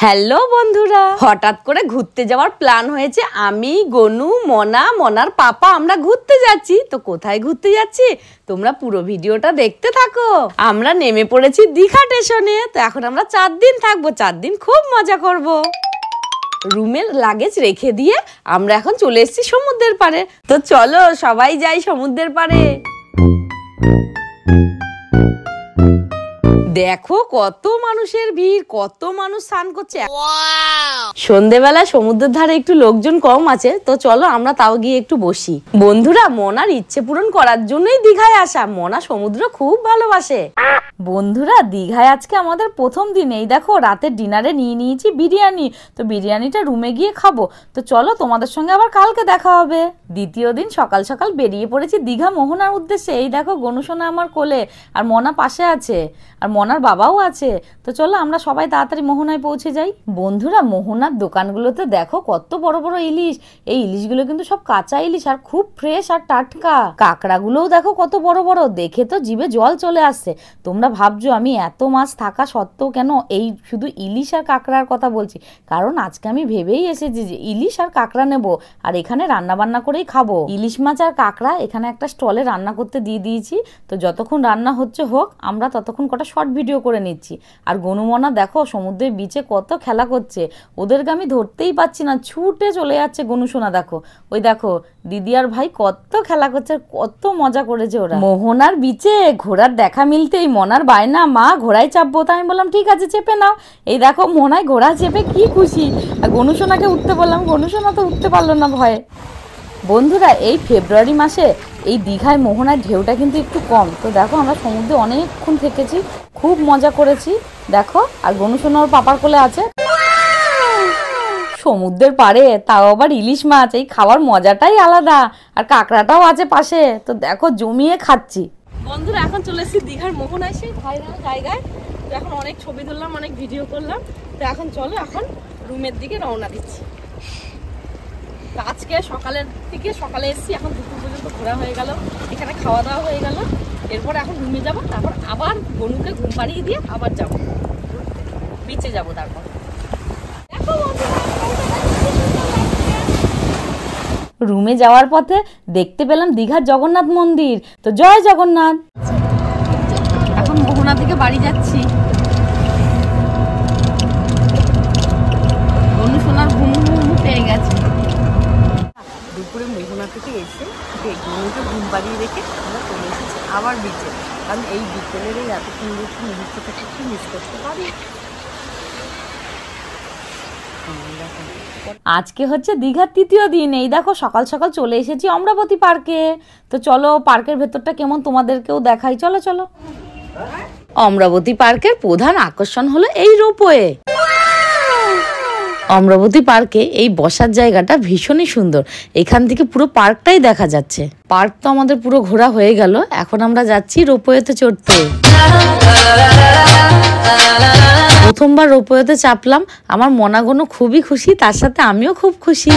Hello বন্ধুরা, হঠাৎ করে ঘুরতে যাওয়ার প্ল্যান হয়েছে। আমি, গনু, মনা, মনার পাপা আমরা ঘুরতে যাচ্ছি। তো কোথায় ঘুরতে যাচ্ছি তোমরা পুরো ভিডিওটা দেখতে থাকো। আমরা নেমে পড়েছি দীঘা স্টেশনে। তো এখন আমরা 4 দিন থাকবো, 4 দিন খুব মজা করব। রুমের লাগেজ রেখে দিয়ে আমরা এখন চলে এসেছি সমুদ্রের পাড়ে। তো চলো সবাই যাই সমুদ্রের পাড়ে। দেখো কত মানুষের ভিড়, কত মানুষ স্নান করছে। সন্ধেবেলা সমুদ্রের ধারে একটু লোকজন কম আছে। তো চলো আমরা তাও গিয়ে একটু বসি। বন্ধুরা, মনার ইচ্ছে পূরণ করার জন্যই দীঘায় আসা। মনা সমুদ্র খুব ভালোবাসে। বন্ধুরা, দীঘায় আজকে আমাদের প্রথম দিন। এই দেখো রাতের ডিনারে নিয়ে নিয়েছি বিরিয়ানি। তো বিরিয়ানিটা রুমে গিয়ে খাবো। তো চলো তোমাদের সঙ্গে আবার কালকে দেখা হবে। দ্বিতীয় দিন সকাল সকাল বেরিয়ে পড়েছি দীঘা মোহনার উদ্দেশ্যে। এই দেখো গনুসোনা আমার কোলে, আর মনা পাশে আছে, আর মনার বাবাও আছে। তো চলো আমরা সবাই তাড়াতাড়ি মোহনায় পৌঁছে যাই। বন্ধুরা, মোহনার দোকানগুলোতে দেখো কত বড় বড় ইলিশ। এই ইলিশগুলো কিন্তু সব কাঁচা ইলিশ আর খুব ফ্রেশ আর টাটকা। কাঁকড়াগুলোও দেখো কত বড় বড়, দেখে তো জিভে জল চলে আসছে। তোমরা ভাবছো আমি এত মাছ থাকা সত্ত্বেও কেন এই শুধু ইলিশ আর কাঁকড়ার কথা বলছি, কারণ আজকে আমি ভেবেই এসেছি যে ইলিশ আর কাঁকড়া নেব, আর এখানে রান্না বান্না করেই খাবো। ইলিশ মাছ আর কাঁকড়া এখানে একটা স্টলে রান্না করতে দিয়ে দিয়েছি। তো যতক্ষণ রান্না হচ্ছে হোক, আমরা ততক্ষণ কটা শর্ট ভিডিও করে নিচ্ছি। আর গনুমনা দেখো সমুদ্রের বিচে কত খেলা করছে। ওদেরকে আমি ধরতেই পাচ্ছি না, ছুটে চলে যাচ্ছে। গনুসোনা দেখো, ওই দেখো দিদি আর ভাই কত খেলা করছে, কত মজা করেছে ওরা। মোহনার বিচে ঘোড়ার দেখা মিলতেই মনার বায়না, মা ঘোড়ায় চাপবো। তো আমি বললাম ঠিক আছে চেপে নাও। এই দেখো মোহনায় ঘোড়া চেপে কি খুশি। আর গনুসোনাকে উঠতে বললাম, গনুসোনা তো উঠতে পারলো না ভয়ে। বন্ধুরা, এই ফেব্রুয়ারি মাসে এই দীঘায় মোহনার ঢেউটা কিন্তু একটু কম। তো দেখো আমরা সমুদ্রে অনেকক্ষণ থেকেছি, খুব মজা করেছি। দেখো, আর গনুসোনা ওর পাপার কোলে আছে। সমুদ্রের পাড়ে তাও আবার ইলিশ মাছ, এই খাওয়ার মজাটাই আলাদা। আর কাঁকড়াটাও আছে পাশে। তো দেখো জমিয়ে খাচ্ছি। বন্ধুরা, এখন চলে এসেছি দীঘার মোহনায়, সেই ভাইরাল জায়গায়। তো এখন অনেক ছবি তুললাম, অনেক ভিডিও করলাম। তো এখন চলো এখন রুমের দিকে রওনা দিচ্ছি। আজকে সকালে এসেছি, এখন দুপুর পর্যন্ত ঘোরা হয়ে গেল, এখানে খাওয়া দাওয়া হয়ে গেল। এরপর এখন রুমে যাবো, তারপর আবার গনুকে ঘুম পাড়িয়ে দিয়ে আবার যাবো বিচে যাবো। তারপর রুমে যাওয়ার পথে দেখতে পেলাম দীঘার জগন্নাথ মন্দির। তো জয় জগন্নাথ। এখন মোহনা থেকে বাড়ি যাচ্ছি। গনুসোনার ঘুম পেয়ে গেছে। দুপুরে মোহনা থেকে এসে গনুকে ঘুম পাড়িয়ে রেখে আমরা চলে এসেছি আবার বিচে। কারণ এই বিকেলের এই এত সুন্দর মুহূর্তটাকে একটু মিস করতে পারি। আজকে হচ্ছে দীঘার তৃতীয় দিন। এই দেখো সকাল সকাল চলে এসেছি অমরাবতী পার্কে। তো চলো পার্কের ভেতরটা কেমন তোমাদেরকেও দেখাই। চলো চলো। অমরাবতী পার্কের প্রধান আকর্ষণ হলো এই রোপওয়ে। অমরাবতী পার্কে এই বসার জায়গাটা ভীষণই সুন্দর। এখান থেকে পুরো পার্কটাই দেখা যাচ্ছে। পার্ক তো আমাদের পুরো ঘোরা হয়ে গেল, এখন আমরা যাচ্ছি রোপওয়েতে চড়তে। প্রথমবার রোপওয়েতে চাপলাম, আমার মনাগনও খুবই খুশি, তার সাথে আমিও খুব খুশি।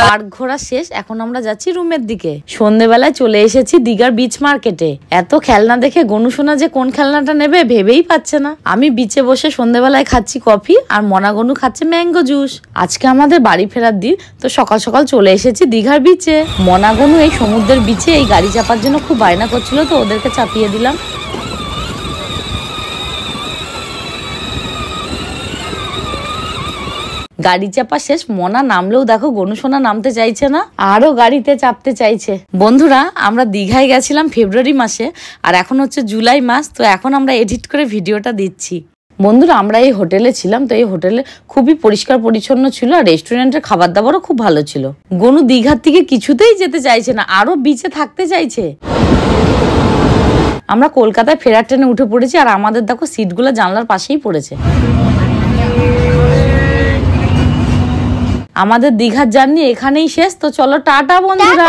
পার্ক ঘোরা শেষ, এখন আমরা যাচ্ছি রুমের দিকে। সন্ধ্যেবেলায় চলে এসেছি দীঘার বিচ মার্কেটে। এত খেলনা দেখে গনুসোনা যে কোন খেলনাটা নেবে ভেবেই পাচ্ছে না। আমি বিচে বসে সন্ধ্যেবেলায় খাচ্ছি কফি, আর মনাগনু খাচ্ছে ম্যাঙ্গো জুস। আজকে আমাদের বাড়ি ফেরার দিন। তো সকাল সকাল চলে এসেছি দীঘার বিচে। মনাগনু এই সমুদ্রের বিচে এই গাড়ি চাপার জন্য খুব বায়না করছিল, তো ওদেরকে চাপিয়ে দিলাম। গাড়ি চাপা শেষ, মনা নামলেও দেখো গনুসোনা নামতে চাইছে না, আরো গাড়িতে চাপতে চাইছে। বন্ধুরা, আমরা দীঘায় গেছিলাম ফেব্রুয়ারি মাসে, আর এখন হচ্ছে জুলাই মাস। তো এখন আমরা এডিট করে ভিডিওটা দিচ্ছি। বন্ধুরা, আমরা এই হোটেলে ছিলাম। তো এই হোটেলে খুবই পরিষ্কার পরিচ্ছন্ন ছিল, আর রেস্টুরেন্টের খাবার দাবারও খুব ভালো ছিল। গনু দীঘার থেকে কিছুতেই যেতে চাইছে না, আরো বিচে থাকতে চাইছে। আমরা কলকাতায় ফেরার ট্রেনে উঠে পড়েছি, আর আমাদের দেখো সিটগুলো জানলার পাশেই পড়েছে। আমাদের দীঘার জার্নি এখানেই শেষ। তো চলো টাটা বন্ধুরা।